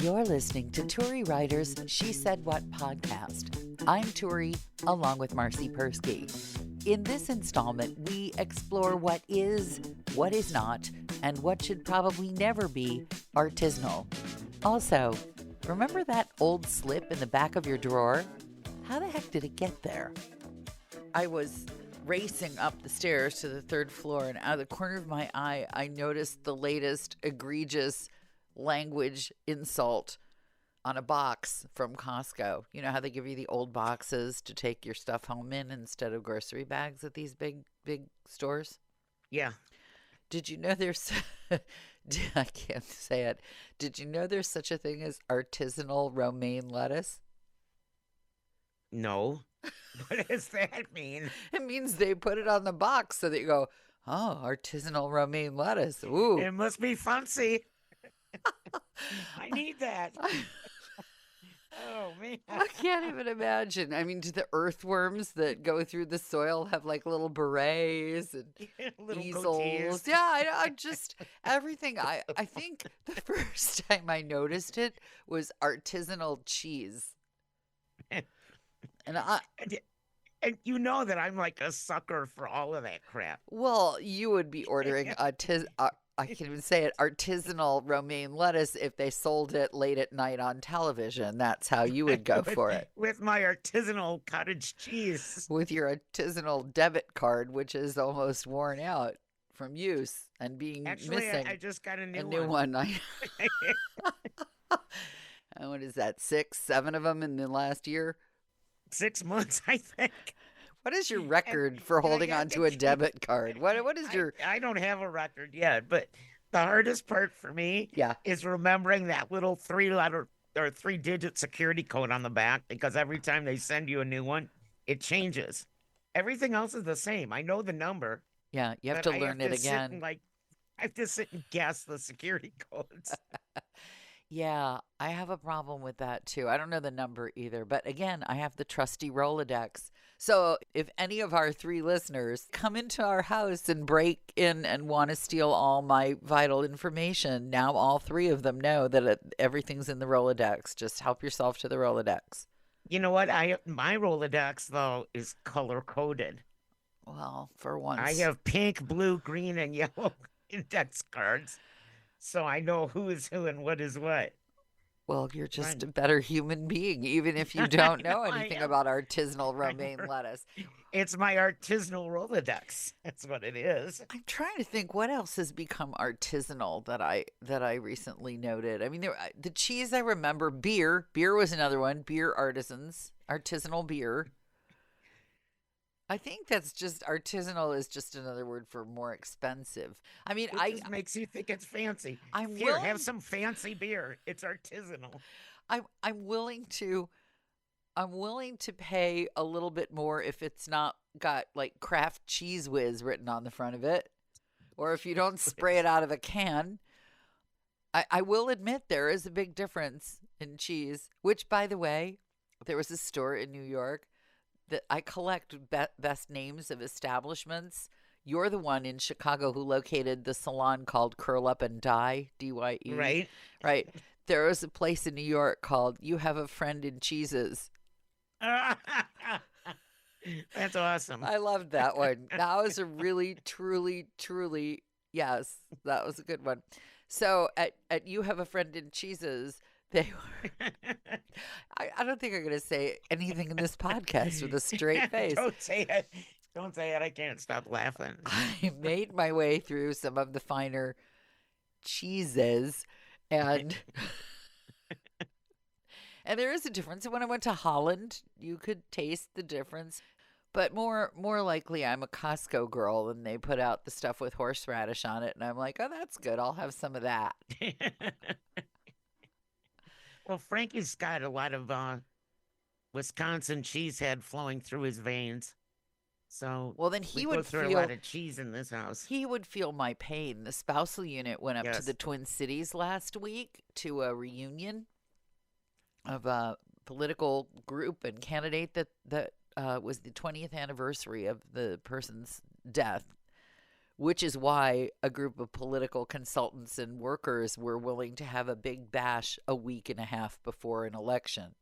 You're listening to Turi Ryder's She Said What podcast. I'm Turi, along with Marci Persky. In this installment, we explore what is not, and what should probably never be artisanal. Also, remember that old slip in the back of your drawer? How the heck did it get there? I was racing up the stairs to the third floor, and out of the corner of my eye, I noticed the latest egregious language insult on a box from Costco. You know how they give you the old boxes to take your stuff home in instead of grocery bags at these big stores? Yeah. Did you know there's I can't say it. Did you know there's such a thing as artisanal romaine lettuce? No. What does that mean? It means they put it on the box so that you go, oh, artisanal romaine lettuce. Ooh. It must be fancy. I need that. Oh, man. I can't even imagine. I mean, do the earthworms that go through the soil have like little berets and Little easels? goatees. Yeah, I just, everything. I think the first time I noticed it was artisanal cheese. And And you know that I'm like a sucker for all of that crap. well, you would be ordering I can't even say it, artisanal romaine lettuce if they sold it late at night on television. That's how you would go for it. With my artisanal cottage cheese. With your artisanal debit card, which is almost worn out from use and being Actually, missing I just got a a new new one. And what is that, 6, 7 of them in the last year? 6 months, I think. What is your record for holding on to a debit card? What is your... I don't have a record yet, but the hardest part for me is remembering that little 3-letter or 3-digit security code on the back, because every time they send you a new one, it changes. Everything else is the same. I know the number. Yeah, you have to learn it again. I have to sit and guess the security codes. Yeah, I have a problem with that too. I don't know the number either, but again, I have the trusty Rolodex. So if any of our 3 listeners come into our house and break in and want to steal all my vital information, now all 3 of them know that everything's in the Rolodex. Just help yourself to the Rolodex. You know what? My Rolodex, though, is color-coded. Well, for once. I have pink, blue, green, and yellow index cards. So I know who is who and what is what. Well, you're just a better human being, even if you don't know anything about artisanal romaine lettuce. It's my artisanal Rolodex. That's what it is. I'm trying to think what else has become artisanal that I recently noted. I mean, the cheese I remember, beer was another one. Beer artisans, artisanal beer. I think that's just artisanal is just another word for more expensive. I mean, It just makes you think it's fancy. Have some fancy beer. It's artisanal. I'm willing to pay a little bit more if it's not got like Kraft Cheese Whiz written on the front of it, or if you don't spray it out of a can. I will admit there is a big difference in cheese, which, by the way, there was a store in New York that I collect best names of establishments. You're the one in Chicago who located the salon called Curl Up and Dye, D-Y-E. Right. There was a place in New York called You Have a Friend in Cheeses. That's awesome. I loved that one. That was a really, truly, yes, that was a good one. So at You Have a Friend in Cheeses, they were. I don't think I'm going to say anything in this podcast with a straight face. Don't say it. Don't say it. I can't stop laughing. I made my way through some of the finer cheeses, and there is a difference. When I went to Holland, you could taste the difference. But more likely, I'm a Costco girl, and they put out the stuff with horseradish on it, and I'm like, oh, that's good. I'll have some of that. Well, Frankie's got a lot of Wisconsin cheesehead flowing through his veins. So well, then he would would feel a lot of cheese in this house. He would feel my pain. The spousal unit went up to the Twin Cities last week to a reunion of a political group and candidate that was the 20th anniversary of the person's death, which is why a group of political consultants and workers were willing to have a big bash a week and a half before an election.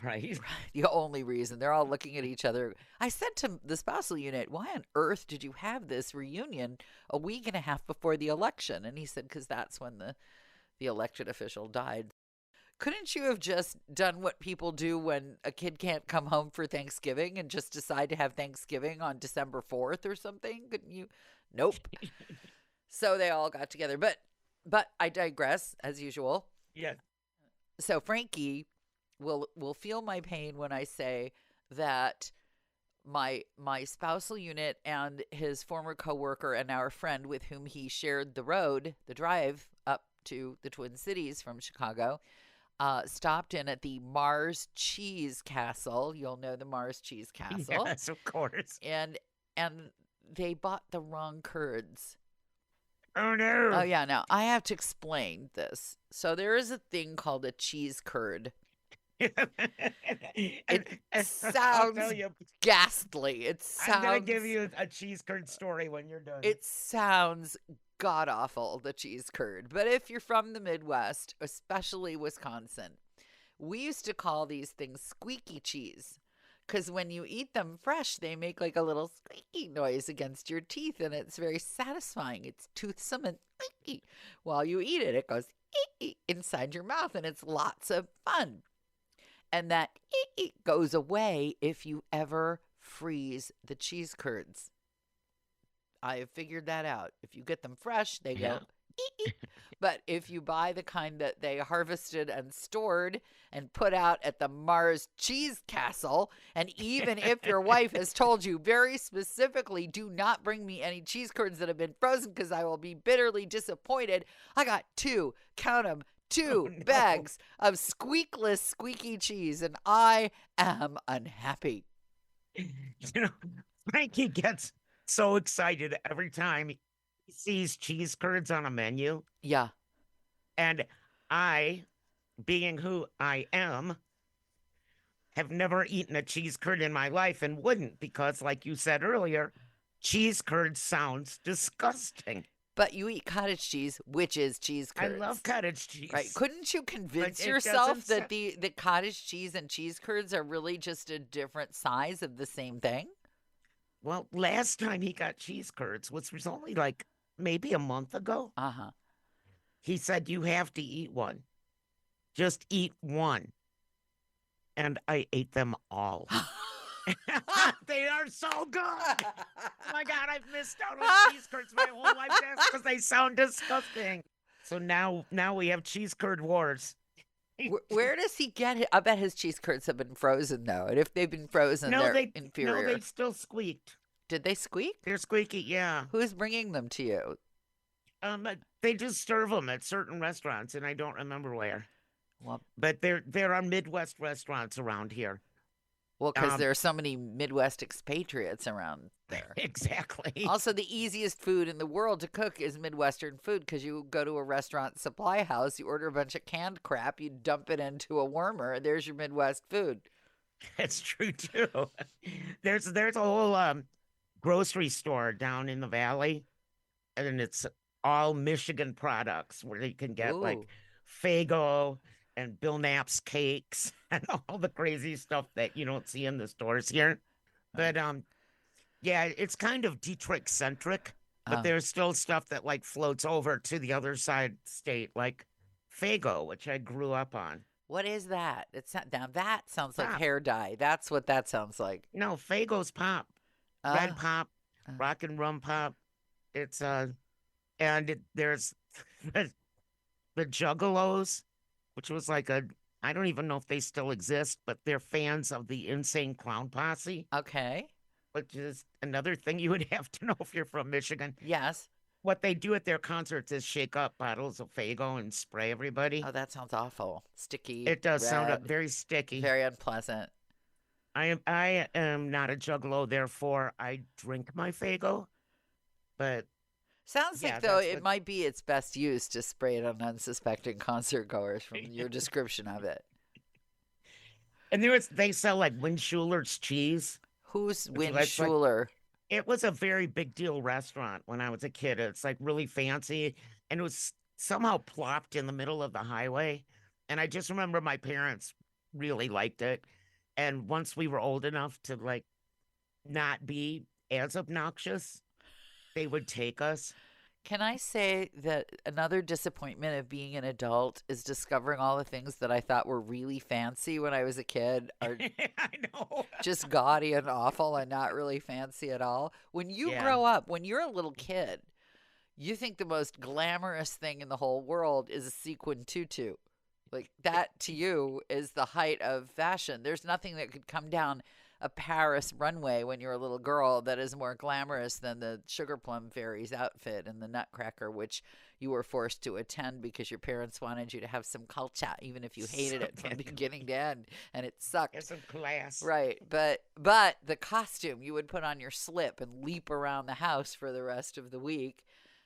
Right. The only reason. They're all looking at each other. I said to the spousal unit, why on earth did you have this reunion a week and a half before the election? And he said, because that's when the elected official died. Couldn't you have just done what people do when a kid can't come home for Thanksgiving and just decide to have Thanksgiving on December 4th or something? Couldn't you? Nope. So they all got together. But I digress, as usual. Yeah. So Frankie will feel my pain when I say that my spousal unit and his former coworker and our friend with whom he shared the drive up to the Twin Cities from Chicago, stopped in at the Mars Cheese Castle. You'll know the Mars Cheese Castle. Yes, of course. And they bought the wrong curds. Oh, no. Oh, yeah. Now, I have to explain this. So there is a thing called a cheese curd. It sounds ghastly. I'm going to give you a cheese curd story when you're done. It sounds god-awful, the cheese curd. But if you're from the Midwest, especially Wisconsin, we used to call these things squeaky cheese. Because when you eat them fresh, they make like a little squeaky noise against your teeth, and it's very satisfying. It's toothsome and squeaky. While you eat it, it goes inside your mouth, and it's lots of fun. And that goes away if you ever freeze the cheese curds. I have figured that out. If you get them fresh, they go But if you buy the kind that they harvested and stored and put out at the Mars Cheese Castle, and even if your wife has told you very specifically, do not bring me any cheese curds that have been frozen because I will be bitterly disappointed, I got two, count them, two bags of squeakless squeaky cheese, and I am unhappy. Frankie gets so excited every time he sees cheese curds on a menu. Yeah. And I, being who I am, have never eaten a cheese curd in my life and wouldn't because, like you said earlier, cheese curd sounds disgusting. But you eat cottage cheese, which is cheese curds. I love cottage cheese. Right. Couldn't you convince yourself that the cottage cheese and cheese curds are really just a different size of the same thing? Well, last time he got cheese curds, which was only like maybe a month ago, he said, you have to eat one. Just eat one. And I ate them all. They are so good. Oh my God, I've missed out on cheese curds my whole life because they sound disgusting. So now we have cheese curd wars. Where does he get it? I bet his cheese curds have been frozen, though. And if they've been frozen, they're inferior. No, they still squeaked. Did they squeak? They're squeaky, yeah. Who's bringing them to you? They just serve them at certain restaurants, and I don't remember where. Well, but there are Midwest restaurants around here. Well, because there are so many Midwest expatriates around there. Exactly. Also, the easiest food in the world to cook is Midwestern food because you go to a restaurant supply house, you order a bunch of canned crap, you dump it into a warmer, and there's your Midwest food. That's true, too. There's a whole grocery store down in the valley, and it's all Michigan products where you can get like Faygo and Bill Knapp's cakes and all the crazy stuff that you don't see in the stores here. But yeah, it's kind of Detroit centric, but there's still stuff that like floats over to the other side state, like Faygo, which I grew up on. What is that? It's not, now that sounds like hair dye. That's what that sounds like. No, Faygo's pop, red pop, rock and rum pop. It's there's the Juggalos, which was like I don't even know if they still exist, but they're fans of the Insane Clown Posse. Okay. Which is another thing you would have to know if you're from Michigan. Yes. What they do at their concerts is shake up bottles of Faygo and spray everybody. Oh, that sounds awful. Sticky. It does red, sound very sticky. Very unpleasant. I am not a juggalo, therefore I drink my Faygo. But sounds like, though, it might be its best use to spray it on unsuspecting concert goers from your description of it. And they sell like Windschuler's cheese. Who's Windschuler? it was a very big deal restaurant when I was a kid. It's like really fancy, and it was somehow plopped in the middle of the highway. And I just remember my parents really liked it. And once we were old enough to like not be as obnoxious, they would take us. Can I say that another disappointment of being an adult is discovering all the things that I thought were really fancy when I was a kid are I know. just gaudy and awful and not really fancy at all. When you Yeah. grow up, when you're a little kid, you think the most glamorous thing in the whole world is a sequin tutu. Like that to you is the height of fashion. There's nothing that could come down a Paris runway when you're a little girl that is more glamorous than the Sugar Plum Fairy's outfit and the Nutcracker, which you were forced to attend because your parents wanted you to have some culture, even if you hated it from beginning to end, and it sucked. It's some class. Right, but the costume you would put on your slip and leap around the house for the rest of the week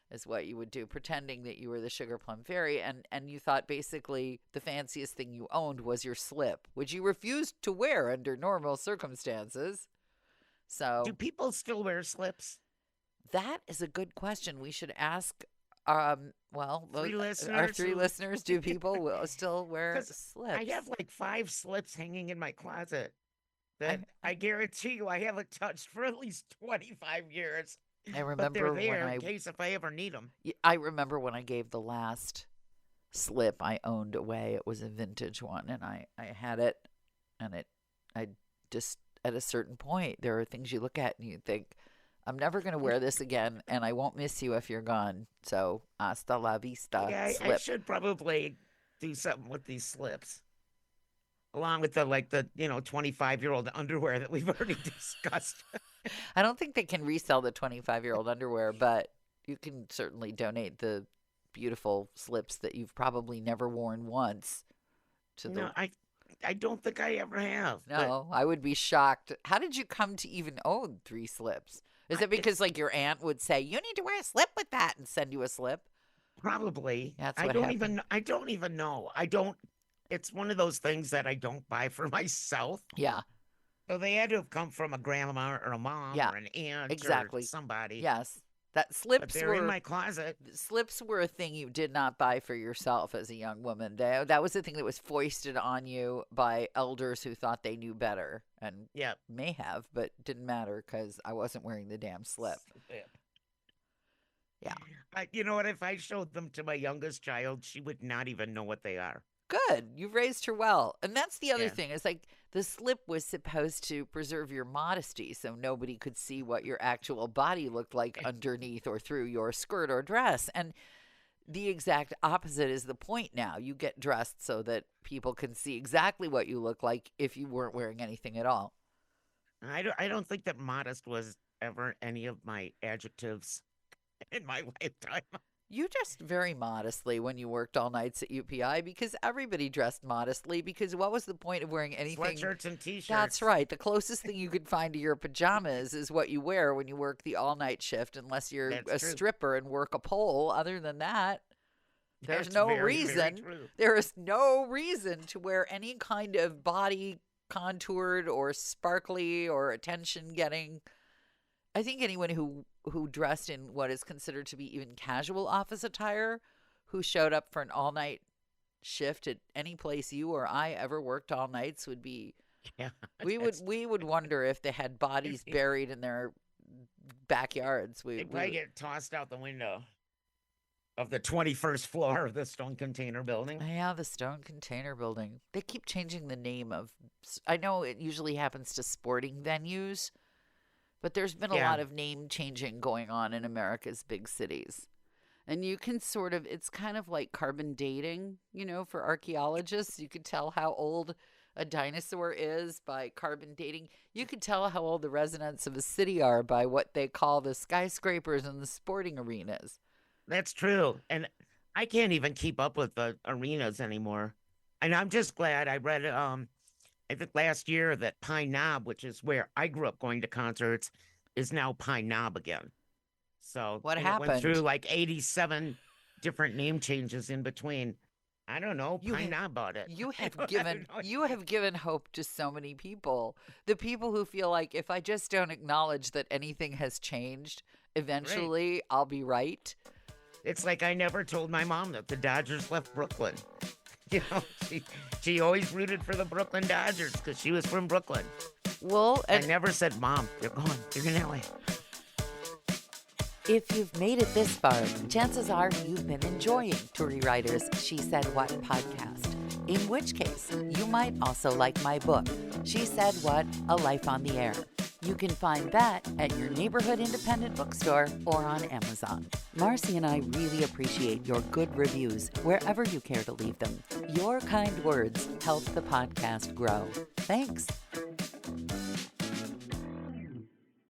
is what you would do, pretending that you were the Sugar Plum Fairy, and you thought basically the fanciest thing you owned was your slip, which you refused to wear under normal circumstances. So, do people still wear slips? That is a good question. We should ask. Well, Three our three listeners, do people still wear slips? I have like 5 slips hanging in my closet that I guarantee you I haven't touched for at least 25 years. I remember but they're there when in case if I ever need them. I remember when I gave the last slip I owned away. It was a vintage one, and I had it, and I just, at a certain point, there are things you look at and you think, I'm never going to wear this again, and I won't miss you if you're gone. So, hasta la vista, yeah, slip. I should probably do something with these slips. Along with the 25-year-old underwear that we've already discussed. I don't think they can resell the 25-year-old underwear, but you can certainly donate the beautiful slips that you've probably never worn once to the... No, I don't think I ever have. No, I would be shocked. How did you come to even own 3 slips? Is it because like your aunt would say, you need to wear a slip with that and send you a slip? Probably. That's what happened. I don't even know. It's one of those things that I don't buy for myself. Yeah. So they had to have come from a grandma or a mom or an aunt or somebody. Yes. That slips but they're in my closet. Slips were a thing you did not buy for yourself as a young woman. That was the thing that was foisted on you by elders who thought they knew better and may have, but didn't matter because I wasn't wearing the damn slip. Yeah. You know what? If I showed them to my youngest child, she would not even know what they are. Good. You've raised her well. And that's the other thing. It's like the slip was supposed to preserve your modesty so nobody could see what your actual body looked like underneath or through your skirt or dress. And the exact opposite is the point now. You get dressed so that people can see exactly what you look like if you weren't wearing anything at all. I don't think that modest was ever any of my adjectives in my lifetime. You dressed very modestly when you worked all nights at UPI because everybody dressed modestly because what was the point of wearing anything? Sweatshirts and T-shirts. That's right. The closest thing you could find to your pajamas is what you wear when you work the all-night shift unless you're a stripper and work a pole. Other than that, there's no reason. There is no reason to wear any kind of body contoured or sparkly or attention-getting. I think anyone who dressed in what is considered to be even casual office attire, who showed up for an all-night shift at any place you or I ever worked all nights would be, we would wonder if they had bodies buried in their backyards. They'd probably get tossed out the window of the 21st floor of the Stone Container Building. Yeah, the Stone Container Building. They keep changing the name of, I know it usually happens to sporting venues, but there's been a lot of name changing going on in America's big cities. And you can sort of, it's kind of like carbon dating, for archaeologists. You could tell how old a dinosaur is by carbon dating. You could tell how old the residents of a city are by what they call the skyscrapers and the sporting arenas. That's true. And I can't even keep up with the arenas anymore. And I'm just glad I read I think last year that Pine Knob, which is where I grew up going to concerts, is now Pine Knob again. So what happened? It went through like 87 different name changes in between. I don't know. Probably not about it. You have given hope to so many people. The people who feel like if I just don't acknowledge that anything has changed, eventually I'll be right. It's like I never told my mom that the Dodgers left Brooklyn. You know, she always rooted for the Brooklyn Dodgers because she was from Brooklyn. Well, I never said, Mom, they're going. They're in LA. If you've made it this far, chances are you've been enjoying Turi Ryder's She Said What podcast. In which case, you might also like my book, She Said What, A Life on the Air. You can find that at your neighborhood independent bookstore or on Amazon. Marci and I really appreciate your good reviews wherever you care to leave them. Your kind words help the podcast grow. Thanks.